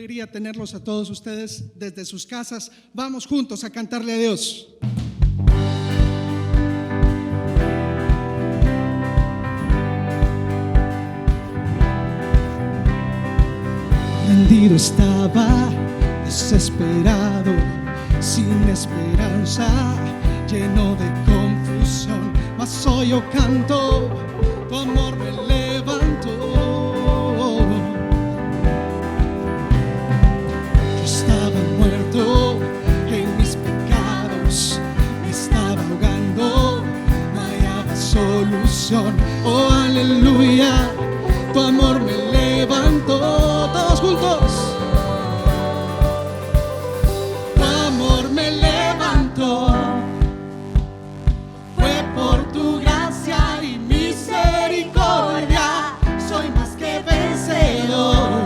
alegría tenerlos a todos ustedes desde sus casas. Vamos juntos a cantarle a Dios. Rendido estaba, desesperado, sin esperanza, lleno de confusión, mas hoy yo canto, tu amor me levantó. Yo estaba muerto en mis pecados, me estaba ahogando, no hallaba solución. Oh, aleluya, tu amor me levantó. Todos juntos. Tu amor me levantó, fue por tu gracia y misericordia. Soy más que vencedor,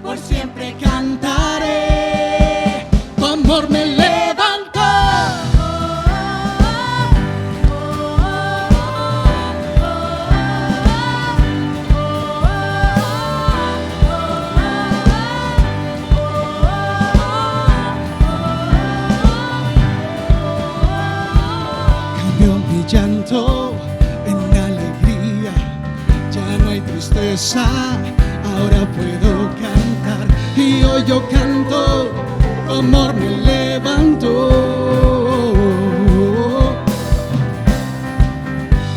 por siempre cantaré. Tu amor me levantó. Llanto en alegría, ya no hay tristeza, ahora puedo cantar. Y hoy yo canto, tu amor me levantó.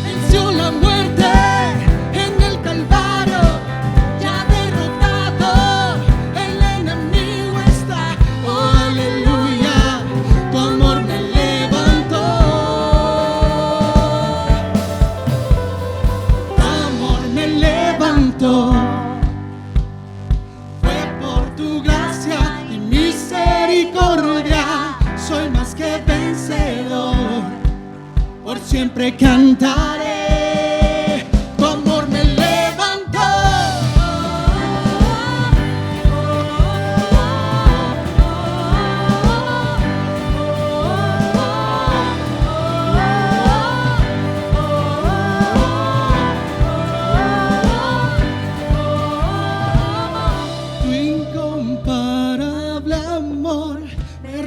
Venció la muerte en el Calvario, ya derrotado, el enemigo está. Oh, aleluya, tu amor me levantó. Fue por tu gracia y misericordia, soy más que vencedor, por siempre cantaré. Tu amor me levantó.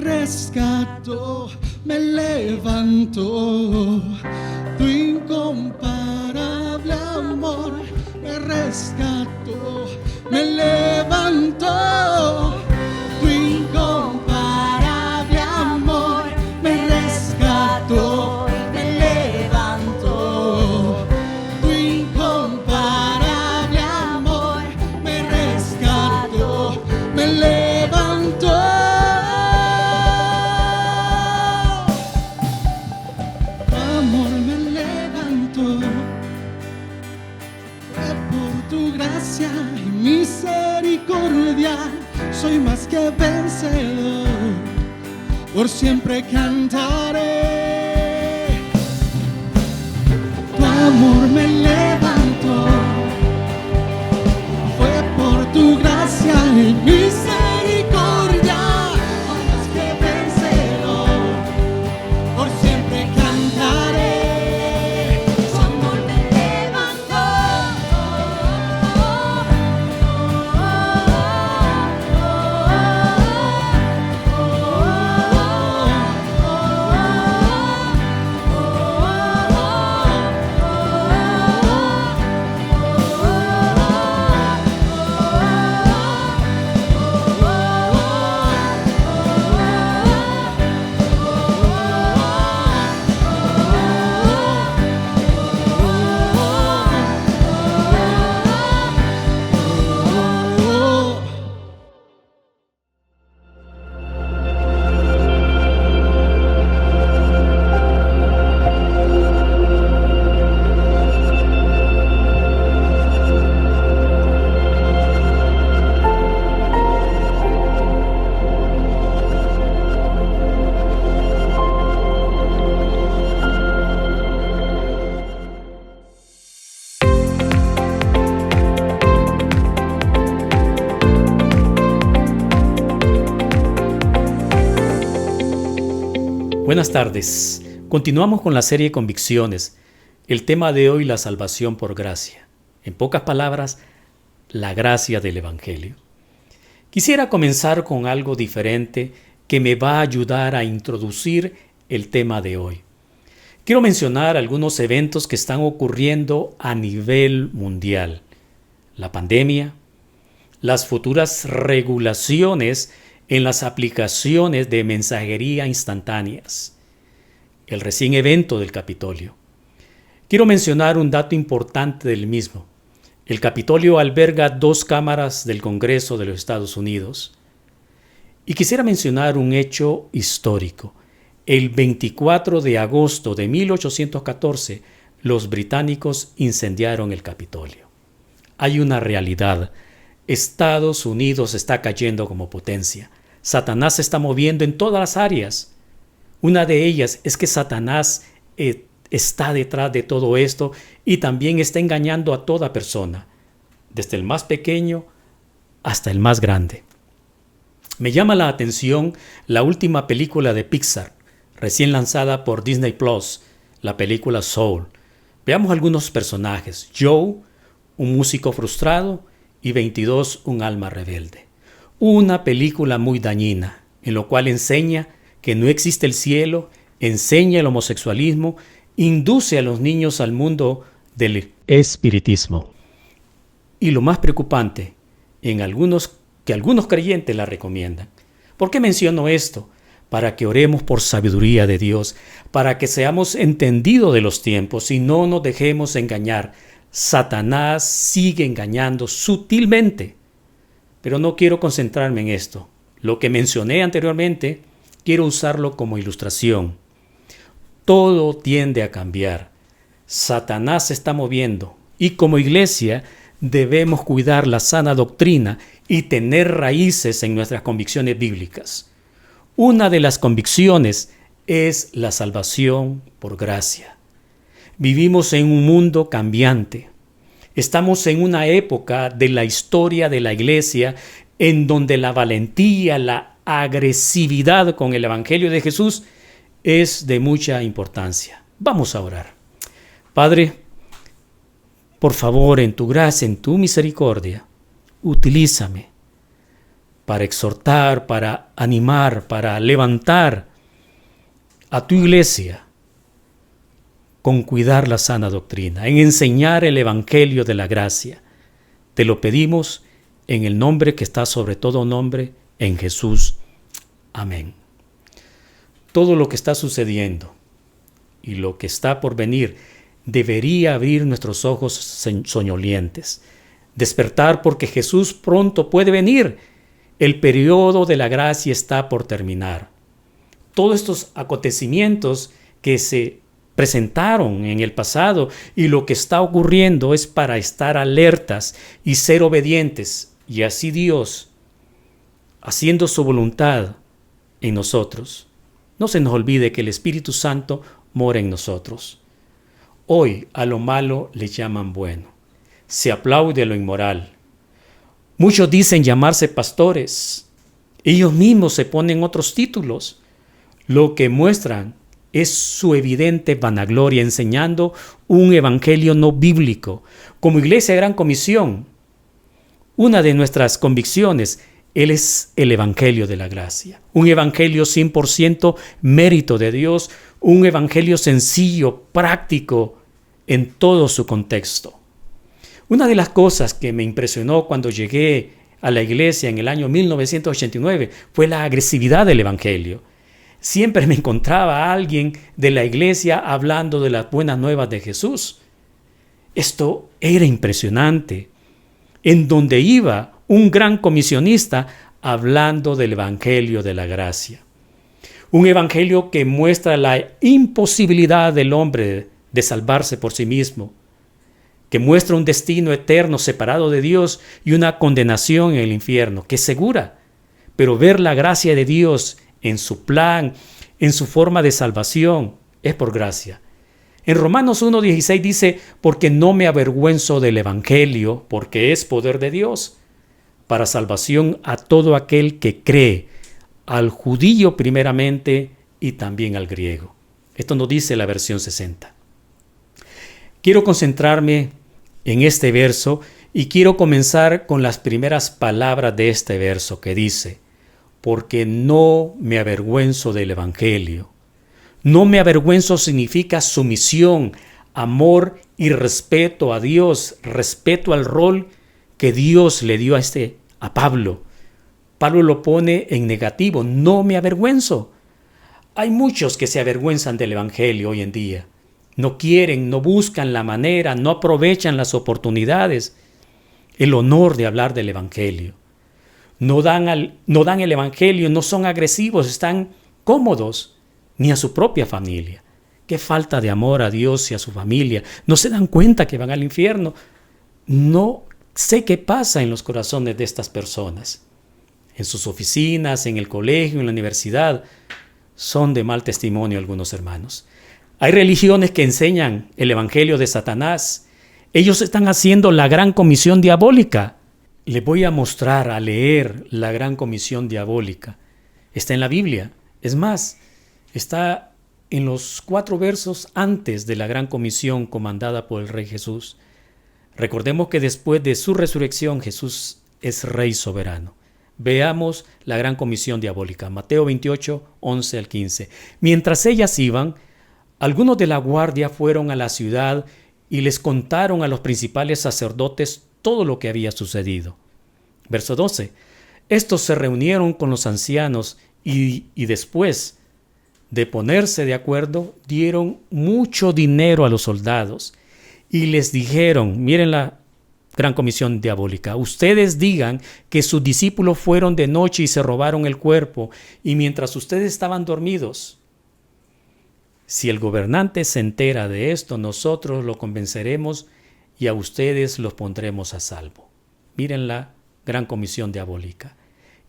Rescató, me levantó. Tu incomparable amor me rescató, me levantó. Tu incomparable amor me rescató, me levantó. Tu incomparable amor me rescató, me levantó. Y misericordia, soy más que vencedor, por siempre cantaré. Tu amor me levantó, fue por tu gracia y misericordia, soy más que vencedor, por siempre cantaré. Buenas tardes. Continuamos con la serie Convicciones. El tema de hoy, la salvación por gracia. En pocas palabras, la gracia del Evangelio. Quisiera comenzar con algo diferente que me va a ayudar a introducir el tema de hoy. Quiero mencionar algunos eventos que están ocurriendo a nivel mundial. La pandemia, las futuras regulaciones en las aplicaciones de mensajería instantáneas, el recién evento del Capitolio. Quiero mencionar un dato importante del mismo. El Capitolio alberga 2 cámaras del Congreso de los Estados Unidos. Y quisiera mencionar un hecho histórico. El 24 de agosto de 1814, los británicos incendiaron el Capitolio. Hay una realidad. Estados Unidos está cayendo como potencia. Satanás se está moviendo en todas las áreas. Una de ellas es que Satanás está detrás de todo esto y también está engañando a toda persona, desde el más pequeño hasta el más grande. Me llama la atención la última película de Pixar, recién lanzada por Disney Plus, la película Soul. Veamos algunos personajes. Joe, un músico frustrado, y 22, un alma rebelde. Una película muy dañina, en lo cual enseña que no existe el cielo, enseña el homosexualismo, induce a los niños al mundo del espiritismo. Y lo más preocupante, que algunos creyentes la recomiendan. ¿Por qué menciono esto? Para que oremos por sabiduría de Dios, para que seamos entendidos de los tiempos y no nos dejemos engañar. Satanás sigue engañando sutilmente. Pero no quiero concentrarme en esto. Lo que mencioné anteriormente, quiero usarlo como ilustración. Todo tiende a cambiar. Satanás se está moviendo y como iglesia debemos cuidar la sana doctrina y tener raíces en nuestras convicciones bíblicas. Una de las convicciones es la salvación por gracia. Vivimos en un mundo cambiante. Estamos en una época de la historia de la iglesia en donde la valentía, la agresividad con el Evangelio de Jesús es de mucha importancia. Vamos a orar. Padre, por favor, en tu gracia, en tu misericordia, utilízame para exhortar, para animar, para levantar a tu iglesia con cuidar la sana doctrina, en enseñar el Evangelio de la gracia. Te lo pedimos en el nombre que está sobre todo nombre, en Jesús. Amén. Todo lo que está sucediendo y lo que está por venir debería abrir nuestros ojos soñolientes, despertar porque Jesús pronto puede venir. El periodo de la gracia está por terminar. Todos estos acontecimientos que se presentaron en el pasado y lo que está ocurriendo es para estar alertas y ser obedientes, y así Dios, haciendo su voluntad en nosotros. No se nos olvide que el Espíritu Santo mora en nosotros. Hoy a lo malo le llaman bueno. Se aplaude a lo inmoral. Muchos dicen llamarse pastores. Ellos mismos se ponen otros títulos. Lo que muestran es su evidente vanagloria enseñando un evangelio no bíblico. Como Iglesia de Gran Comisión, una de nuestras convicciones es el evangelio de la gracia. Un evangelio 100% mérito de Dios, un evangelio sencillo, práctico en todo su contexto. Una de las cosas que me impresionó cuando llegué a la iglesia en el año 1989 fue la agresividad del evangelio. Siempre me encontraba a alguien de la iglesia hablando de las buenas nuevas de Jesús. Esto era impresionante. En donde iba un gran comisionista hablando del evangelio de la gracia. Un evangelio que muestra la imposibilidad del hombre de salvarse por sí mismo, que muestra un destino eterno separado de Dios y una condenación en el infierno, que es segura, pero ver la gracia de Dios en su plan, en su forma de salvación, es por gracia. En Romanos 1:16 dice, porque no me avergüenzo del evangelio, porque es poder de Dios, para salvación a todo aquel que cree, al judío primeramente y también al griego. Esto nos dice la versión 60. Quiero concentrarme en este verso Y quiero comenzar con las primeras palabras de este verso que dice: porque no me avergüenzo del Evangelio. No me avergüenzo significa sumisión, amor y respeto a Dios, respeto al rol que Dios le dio a Pablo. Pablo lo pone en negativo: no me avergüenzo. Hay muchos que se avergüenzan del Evangelio hoy en día. No quieren, no buscan la manera, no aprovechan las oportunidades, el honor de hablar del Evangelio. No dan el Evangelio, no son agresivos, están cómodos, ni a su propia familia. Qué falta de amor a Dios y a su familia. No se dan cuenta que van al infierno. No sé qué pasa en los corazones de estas personas. En sus oficinas, en el colegio, en la universidad, son de mal testimonio algunos hermanos. Hay religiones que enseñan el evangelio de Satanás. Ellos están haciendo la gran comisión diabólica. Les voy a mostrar, a leer la gran comisión diabólica. Está en la Biblia. Es más, está en los 4 versos antes de la gran comisión comandada por el Rey Jesús. Recordemos que después de su resurrección, Jesús es Rey soberano. Veamos la gran comisión diabólica. Mateo 28, 11 al 15. Mientras ellas iban, algunos de la guardia fueron a la ciudad y les contaron a los principales sacerdotes todo lo que había sucedido. Verso 12. Estos se reunieron con los ancianos y después de ponerse de acuerdo, dieron mucho dinero a los soldados y les dijeron, miren la gran comisión diabólica: ustedes digan que sus discípulos fueron de noche y se robaron el cuerpo, y mientras ustedes estaban dormidos. Si el gobernante se entera de esto, nosotros lo convenceremos y a ustedes los pondremos a salvo. Miren la gran comisión diabólica.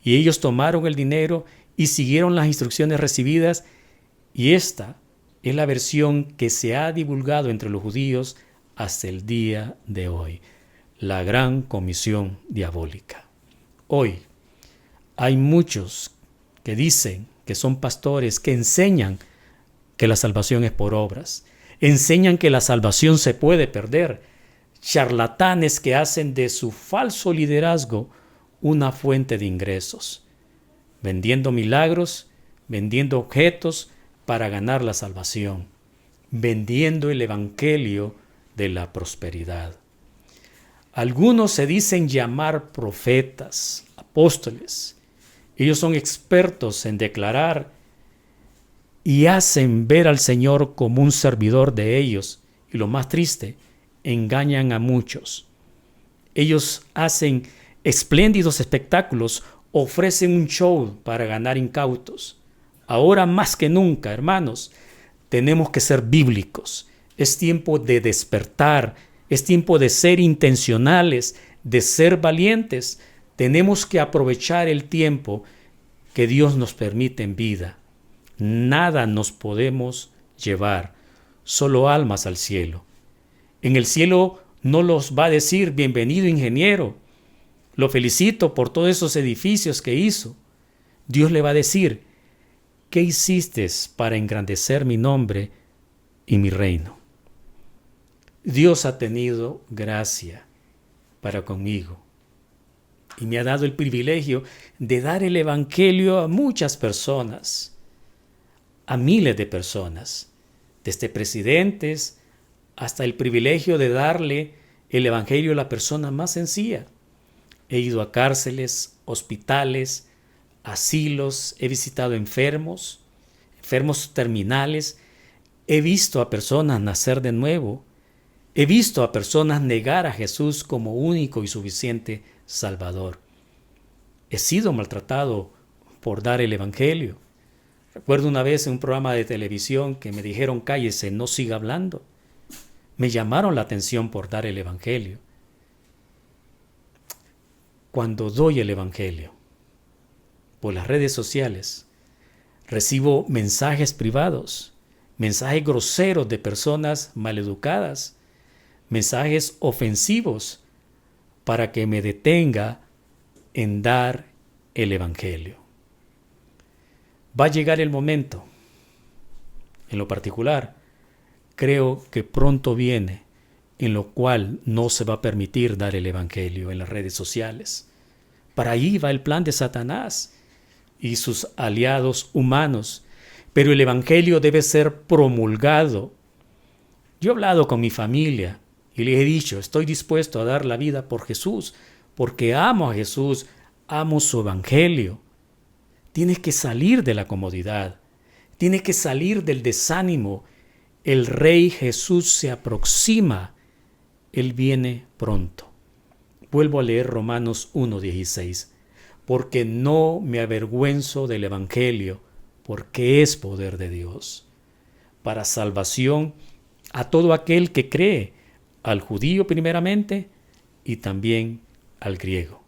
Y ellos tomaron el dinero y siguieron las instrucciones recibidas, y esta es la versión que se ha divulgado entre los judíos hasta el día de hoy. La gran comisión diabólica. Hoy hay muchos que dicen que son pastores, que enseñan que la salvación es por obras, enseñan que la salvación se puede perder, charlatanes que hacen de su falso liderazgo una fuente de ingresos, vendiendo milagros, vendiendo objetos para ganar la salvación, vendiendo el evangelio de la prosperidad. Algunos se dicen llamar profetas, apóstoles. Ellos son expertos en declarar y hacen ver al Señor como un servidor de ellos. Y lo más triste, engañan a muchos. Ellos hacen espléndidos espectáculos, ofrecen un show para ganar incautos. Ahora más que nunca, hermanos, tenemos que ser bíblicos. Es tiempo de despertar. Es tiempo de ser intencionales, de ser valientes. Tenemos que aprovechar el tiempo que Dios nos permite en vida. Nada nos podemos llevar, solo almas al cielo. En el cielo no los va a decir: bienvenido, ingeniero, lo felicito por todos esos edificios que hizo. Dios le va a decir: ¿qué hiciste para engrandecer mi nombre y mi reino? Dios ha tenido gracia para conmigo y me ha dado el privilegio de dar el evangelio a muchas personas, a miles de personas, desde presidentes hasta el privilegio de darle el evangelio a la persona más sencilla. He ido a cárceles, hospitales, asilos, he visitado enfermos terminales, he visto a personas nacer de nuevo. He visto a personas negar a Jesús como único y suficiente Salvador. He sido maltratado por dar el evangelio. Recuerdo una vez en un programa de televisión que me dijeron: cállese, no siga hablando. Me llamaron la atención por dar el evangelio. Cuando doy el evangelio por las redes sociales, recibo mensajes privados, mensajes groseros de personas maleducadas, mensajes ofensivos para que me detenga en dar el evangelio. Va a llegar el momento. En lo particular, creo que pronto viene en lo cual no se va a permitir dar el evangelio en las redes sociales. Para ahí va el plan de Satanás y sus aliados humanos. Pero el evangelio debe ser promulgado. Yo he hablado con mi familia y les he dicho, estoy dispuesto a dar la vida por Jesús, porque amo a Jesús, amo su evangelio. Tienes que salir de la comodidad, tienes que salir del desánimo. El Rey Jesús se aproxima, Él viene pronto. Vuelvo a leer Romanos 1:16, porque no me avergüenzo del evangelio, porque es poder de Dios, para salvación a todo aquel que cree, al judío primeramente y también al griego.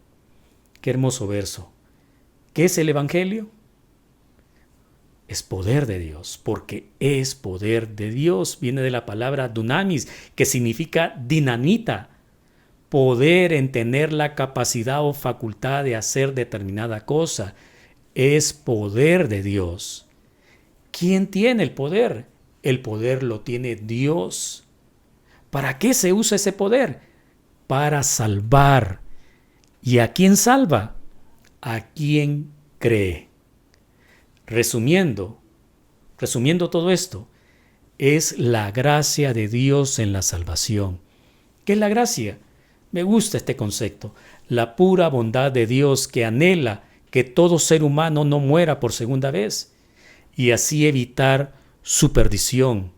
Qué hermoso verso. ¿Qué es el evangelio? Es poder de Dios, porque es poder de Dios. Viene de la palabra dunamis, que significa dinamita, poder en tener la capacidad o facultad de hacer determinada cosa. Es poder de Dios. ¿Quién tiene el poder? El poder lo tiene Dios. ¿Para qué se usa ese poder? Para salvar. ¿Y a quién salva? A quien cree. Resumiendo todo esto, es la gracia de Dios en la salvación. ¿Qué es la gracia? Me gusta este concepto. La pura bondad de Dios que anhela que todo ser humano no muera por segunda vez y así evitar su perdición,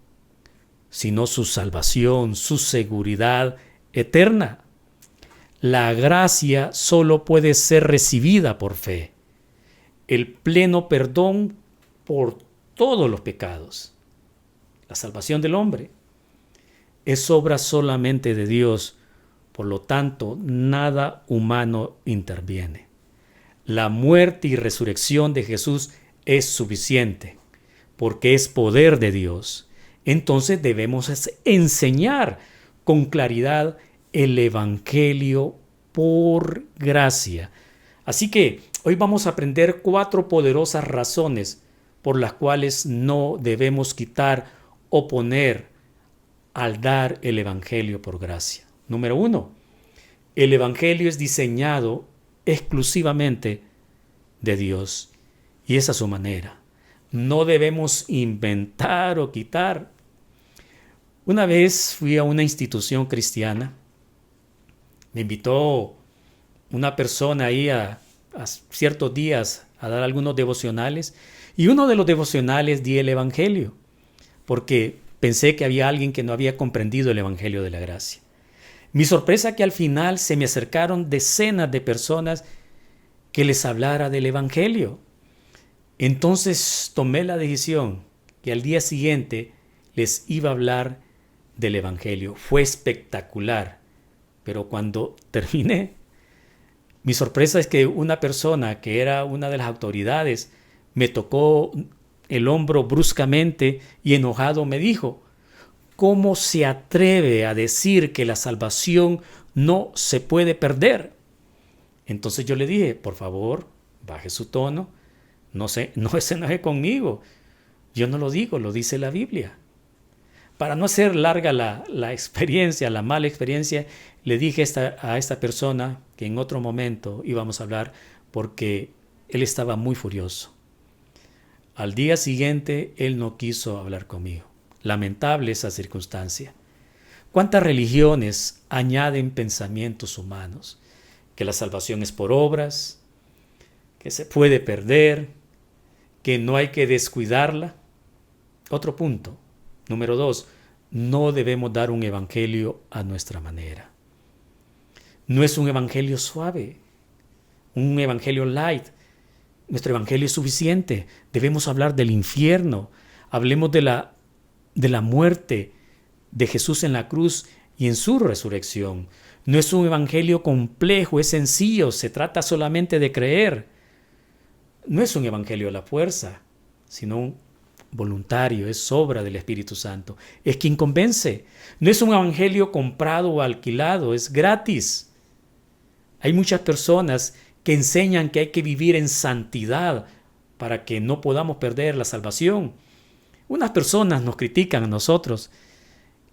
sino su salvación, su seguridad eterna. La gracia solo puede ser recibida por fe. El pleno perdón por todos los pecados. La salvación del hombre es obra solamente de Dios, por lo tanto, nada humano interviene. La muerte y resurrección de Jesús es suficiente, porque es poder de Dios. Entonces debemos enseñar con claridad el evangelio por gracia. Así que hoy vamos a aprender 4 poderosas razones por las cuales no debemos quitar o poner al dar el evangelio por gracia. Número 1, el evangelio es diseñado exclusivamente de Dios y es a su manera. No debemos inventar o quitar. Una vez fui a una institución cristiana. Me invitó una persona ahí a ciertos días a dar algunos devocionales y uno de los devocionales di el evangelio porque pensé que había alguien que no había comprendido el evangelio de la gracia. Mi sorpresa que al final se me acercaron decenas de personas que les hablara del evangelio. Entonces tomé la decisión que al día siguiente les iba a hablar del evangelio. Fue espectacular, pero cuando terminé, mi sorpresa es que una persona que era una de las autoridades me tocó el hombro bruscamente y enojado me dijo: ¿cómo se atreve a decir que la salvación no se puede perder? Entonces yo le dije: por favor, baje su tono, no se enoje conmigo. Yo no lo digo, lo dice la Biblia. Para no hacer larga la experiencia, la mala experiencia, le dije a esta persona que en otro momento íbamos a hablar porque él estaba muy furioso. Al día siguiente, él no quiso hablar conmigo. Lamentable esa circunstancia. ¿Cuántas religiones añaden pensamientos humanos? Que la salvación es por obras, que se puede perder, que no hay que descuidarla. Otro punto. Número 2, no debemos dar un evangelio a nuestra manera. No es un evangelio suave, un evangelio light. Nuestro evangelio es suficiente. Debemos hablar del infierno. Hablemos de la muerte de Jesús en la cruz y en su resurrección. No es un evangelio complejo, es sencillo, se trata solamente de creer. No es un evangelio a la fuerza, sino un voluntario, es obra del Espíritu Santo. Es quien convence. No es un evangelio comprado o alquilado, es gratis. Hay muchas personas que enseñan que hay que vivir en santidad para que no podamos perder la salvación. Unas personas nos critican a nosotros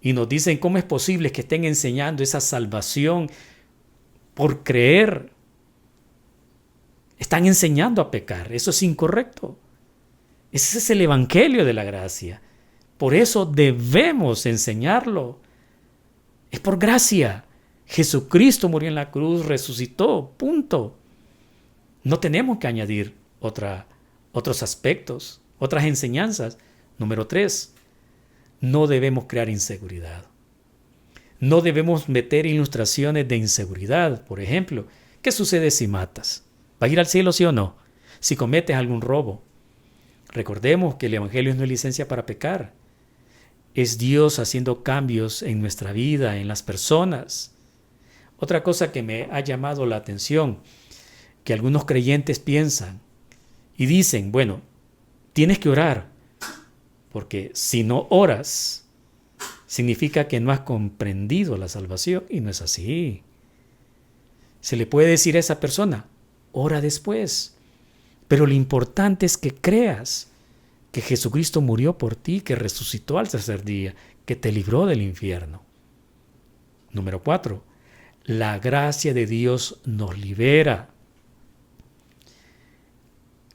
y nos dicen cómo es posible que estén enseñando esa salvación por creer. Están enseñando a pecar. Eso es incorrecto. Ese es el evangelio de la gracia. Por eso debemos enseñarlo. Es por gracia. Jesucristo murió en la cruz, resucitó, punto. No tenemos que añadir otros aspectos, otras enseñanzas. Número 3, no debemos crear inseguridad. No debemos meter ilustraciones de inseguridad. Por ejemplo, ¿qué sucede si matas? ¿Va a ir al cielo, sí o no? Si cometes algún robo. Recordemos que el evangelio no es licencia para pecar. Es Dios haciendo cambios en nuestra vida, en las personas. Otra cosa que me ha llamado la atención, que algunos creyentes piensan y dicen, bueno, tienes que orar, porque si no oras, significa que no has comprendido la salvación, y no es así. Se le puede decir a esa persona, ora después, pero lo importante es que creas que Jesucristo murió por ti, que resucitó al tercer día, que te libró del infierno. Número 4, la gracia de Dios nos libera.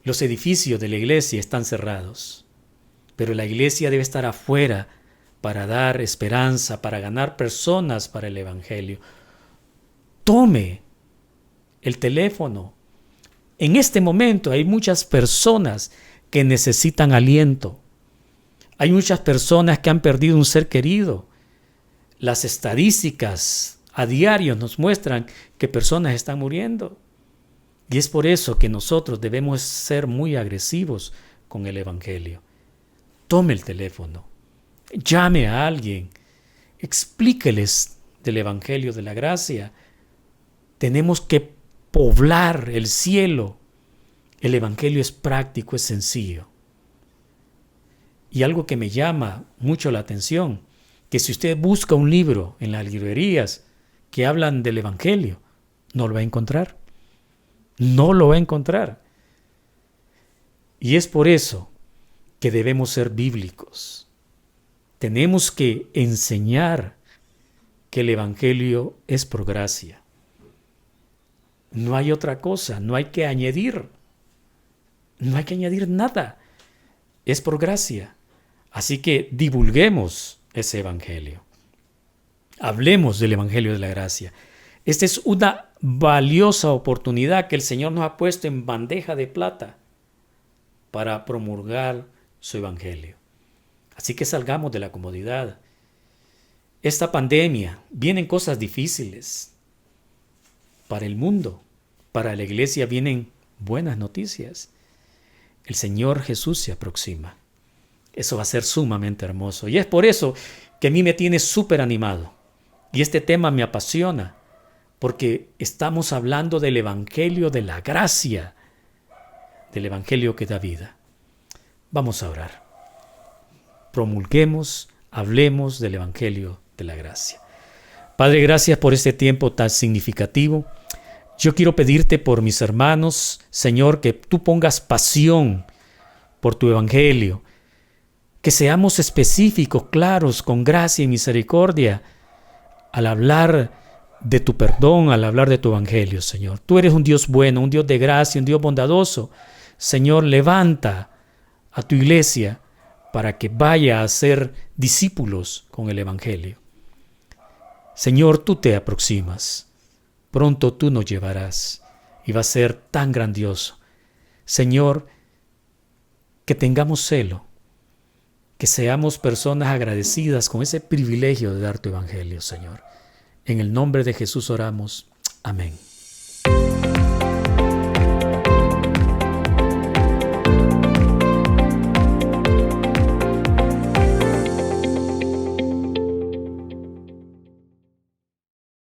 Los edificios de la iglesia están cerrados, pero la iglesia debe estar afuera para dar esperanza, para ganar personas para el evangelio. Tome el teléfono. En este momento hay muchas personas que necesitan aliento. Hay muchas personas que han perdido un ser querido. Las estadísticas a diario nos muestran que personas están muriendo. Y es por eso que nosotros debemos ser muy agresivos con el evangelio. Tome el teléfono, llame a alguien, explíqueles del evangelio de la gracia. Tenemos que poblar el cielo. El evangelio es práctico, es sencillo. Y algo que me llama mucho la atención, que si usted busca un libro en las librerías que hablan del evangelio, no lo va a encontrar. No lo va a encontrar. Y es por eso que debemos ser bíblicos. Tenemos que enseñar que el evangelio es por gracia. No hay otra cosa, no hay que añadir. No hay que añadir nada. Es por gracia. Así que divulguemos ese evangelio. Hablemos del evangelio de la gracia. Esta es una valiosa oportunidad que el Señor nos ha puesto en bandeja de plata para promulgar su evangelio. Así que salgamos de la comodidad. Esta pandemia, vienen cosas difíciles. Para el mundo, para la iglesia vienen buenas noticias. El Señor Jesús se aproxima. Eso va a ser sumamente hermoso. Y es por eso que a mí me tiene súper animado. Y este tema me apasiona, porque estamos hablando del evangelio de la gracia, del evangelio que da vida. Vamos a orar. Promulguemos, hablemos del evangelio de la gracia. Padre, gracias por este tiempo tan significativo. Yo quiero pedirte por mis hermanos, Señor, que tú pongas pasión por tu evangelio, que seamos específicos, claros, con gracia y misericordia, al hablar de tu perdón, al hablar de tu evangelio, Señor. Tú eres un Dios bueno, un Dios de gracia, un Dios bondadoso. Señor, levanta a tu iglesia para que vaya a ser discípulos con el evangelio. Señor, tú te aproximas. Pronto tú nos llevarás y va a ser tan grandioso. Señor, que tengamos celo, que seamos personas agradecidas con ese privilegio de dar tu evangelio, Señor. En el nombre de Jesús oramos. Amén.